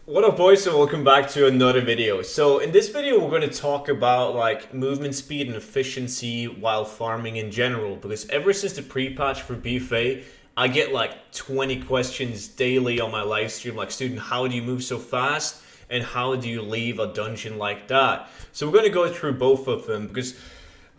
What up, boys, and welcome back to another video. So in this video we're going to talk about like movement speed and efficiency while farming in general, because ever since the pre-patch for BFA I get like 20 questions daily on my live stream like, student, how do you move so fast and how do you leave a dungeon like that? So we're going to go through both of them because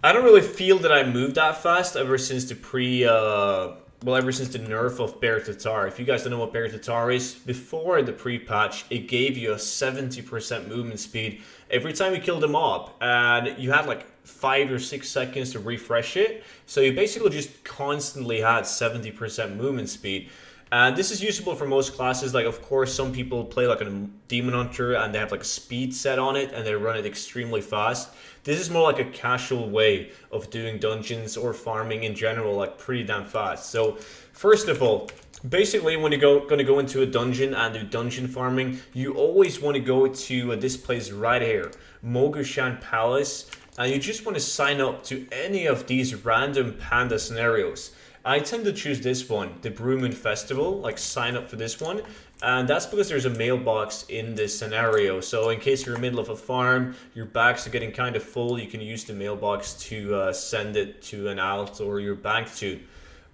I don't really feel that I moved that fast ever since the ever since the nerf of Bear Tatar. If you guys don't know what Bear Tatar is, before the pre-patch, it gave you a 70% movement speed every time you killed a mob, and you had like 5 or 6 seconds to refresh it. So you basically just constantly had 70% movement speed. And this is usable for most classes. Like, of course, some people play like a Demon Hunter and they have like a speed set on it and they run it extremely fast. This is more like a casual way of doing dungeons or farming in general, like pretty damn fast. So, first of all, basically when you're going to go into a dungeon and do dungeon farming, you always want to go to this place right here, Mogushan Palace, and you just want to sign up to any of these random panda scenarios. I tend to choose this one, the Brewman Festival, like sign up for this one. And that's because there's a mailbox in this scenario. So in case you're in the middle of a farm, your bags are getting kind of full, you can use the mailbox to send it to an alt or your bank to.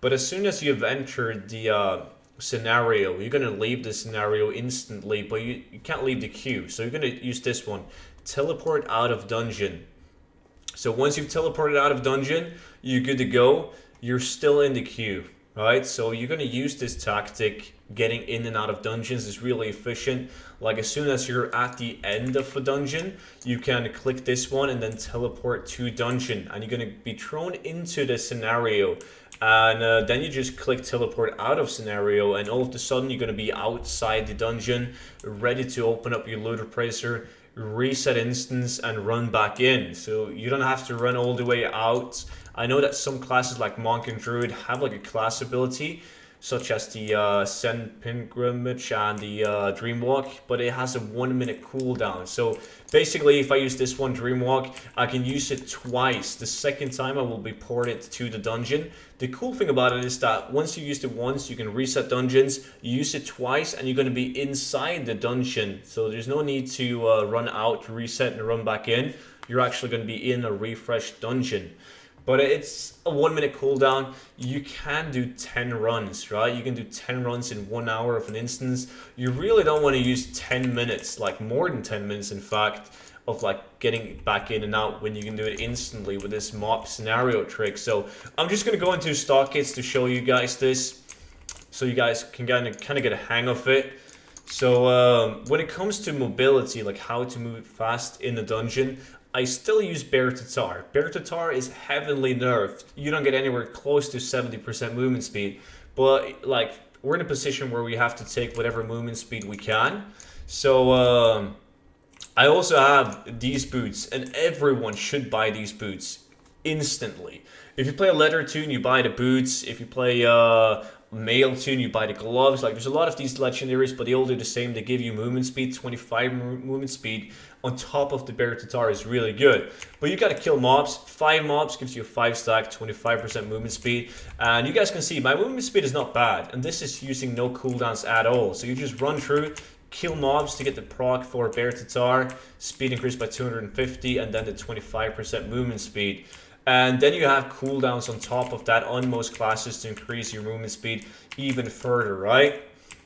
But as soon as you've entered the scenario, you're going to leave the scenario instantly, but you can't leave the queue. So you're going to use this one, teleport out of dungeon. So once you've teleported out of dungeon, you're good to go. You're still in the queue, right? So you're going to use this tactic. Getting in and out of dungeons is really efficient. Like, as soon as you're at the end of a dungeon, you can click this one and then teleport to dungeon, and you're going to be thrown into the scenario. And then you just click teleport out of scenario, and all of a sudden you're going to be outside the dungeon, ready to open up your loot appraiser, reset instance, and run back in. So you don't have to run all the way out. I know that some classes like Monk and Druid have like a class ability, such as the Send Pilgrimage and the Dreamwalk, but it has a 1 minute cooldown. So basically, if I use this one, Dreamwalk, I can use it twice. The second time I will be ported to the dungeon. The cool thing about it is that once you use it once, you can reset dungeons, you use it twice, and you're going to be inside the dungeon. So there's no need to run out, reset, and run back in. You're actually going to be in a refreshed dungeon. But it's a 1 minute cooldown. You can do 10 runs, right? You can do 10 runs in 1 hour of an instance. You really don't want to use 10 minutes, like more than 10 minutes, in fact, of like getting back in and out when you can do it instantly with this mob scenario trick. So I'm just going to go into stock kits to show you guys this, so you guys can kind of get a hang of it. So when it comes to mobility, like how to move fast in the dungeon, I still use Bear Tatar. Bear Tatar is heavily nerfed. You don't get anywhere close to 70% movement speed. But like, we're in a position where we have to take whatever movement speed we can. So I also have these boots, and everyone should buy these boots instantly. If you play a leather tune, you buy the boots. If you play mail tune, you buy the gloves. Like, there's a lot of these legendaries, but they all do the same. They give you movement speed, 25 movement speed on top of the Bear Tatar is really good. But you gotta kill mobs. 5 mobs gives you a 5 stack, 25% movement speed. And you guys can see my movement speed is not bad, and this is using no cooldowns at all. So you just run through, kill mobs to get the proc for Bear Tatar, speed increased by 250, and then the 25% movement speed. And then you have cooldowns on top of that on most classes to increase your movement speed even further, right?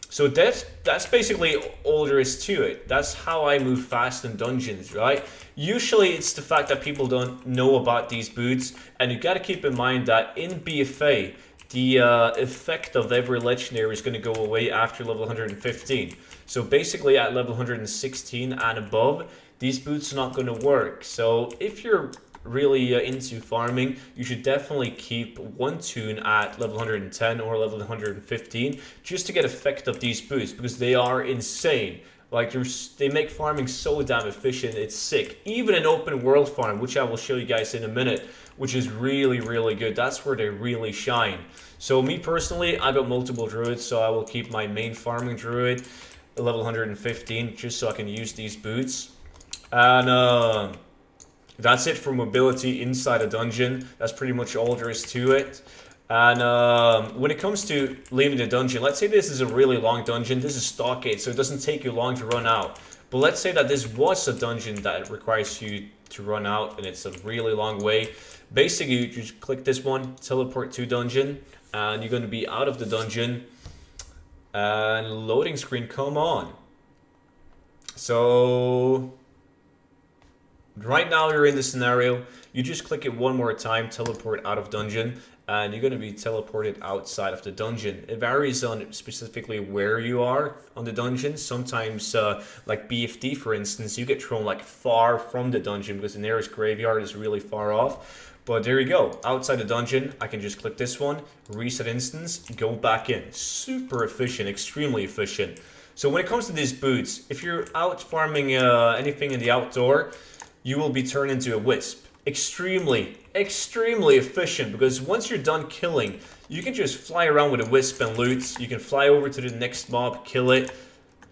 So that's basically all there is to it. That's how I move fast in dungeons, right? Usually it's the fact that people don't know about these boots, and you gotta keep in mind that in BFA, the effect of every legendary is going to go away after level 115. So basically at level 116 and above, these boots are not going to work. So if you're really into farming, you should definitely keep one tune at level 110 or level 115 just to get effect of these boots, because they are insane. Like, they make farming so damn efficient, it's sick. Even an open world farm, which I will show you guys in a minute, which is really, really good. That's where they really shine. So me personally, I got multiple druids, so I will keep my main farming druid level 115 just so I can use these boots. And that's it for mobility inside a dungeon. That's pretty much all there is to it. And when it comes to leaving the dungeon, let's say this is a really long dungeon. This is Stockade, so it doesn't take you long to run out. But let's say that this was a dungeon that requires you to run out, and it's a really long way. Basically, you just click this one, teleport to dungeon, and you're going to be out of the dungeon. And loading screen, come on. So right now you're in the scenario. You just click it one more time, teleport out of dungeon, and you're going to be teleported outside of the dungeon. It varies on specifically where you are on the dungeon. Sometimes, like BFD for instance, you get thrown like far from the dungeon because the nearest graveyard is really far off. But there you go, outside the dungeon, I can just click this one, reset instance, go back in. Super efficient, extremely efficient. So when it comes to these boots, if you're out farming anything in the outdoor, you will be turned into a wisp. Extremely efficient, because once you're done killing, you can just fly around with a wisp and loot. You can fly over to the next mob, kill it.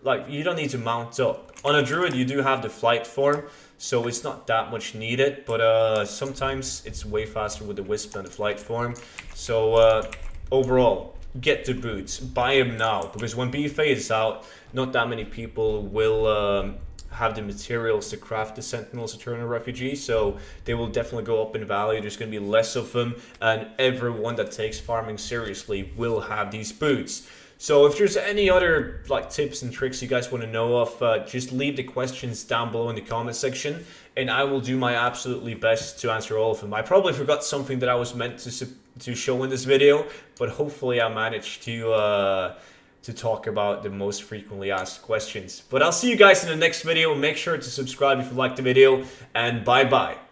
Like, you don't need to mount up. On a druid, you do have the flight form, so it's not that much needed, but sometimes it's way faster with the wisp than the flight form. So overall, get the boots, buy them now, because when BFA is out, not that many people will have the materials to craft the Sentinels Eternal Refugee, so they will definitely go up in value. There's going to be less of them, and everyone that takes farming seriously will have these boots. So if there's any other like tips and tricks you guys want to know of, just leave the questions down below in the comment section, and I will do my absolutely best to answer all of them. I probably forgot something that I was meant to show in this video, but hopefully I managed to talk about the most frequently asked questions. But I'll see you guys in the next video. Make sure to subscribe if you liked the video, and bye bye.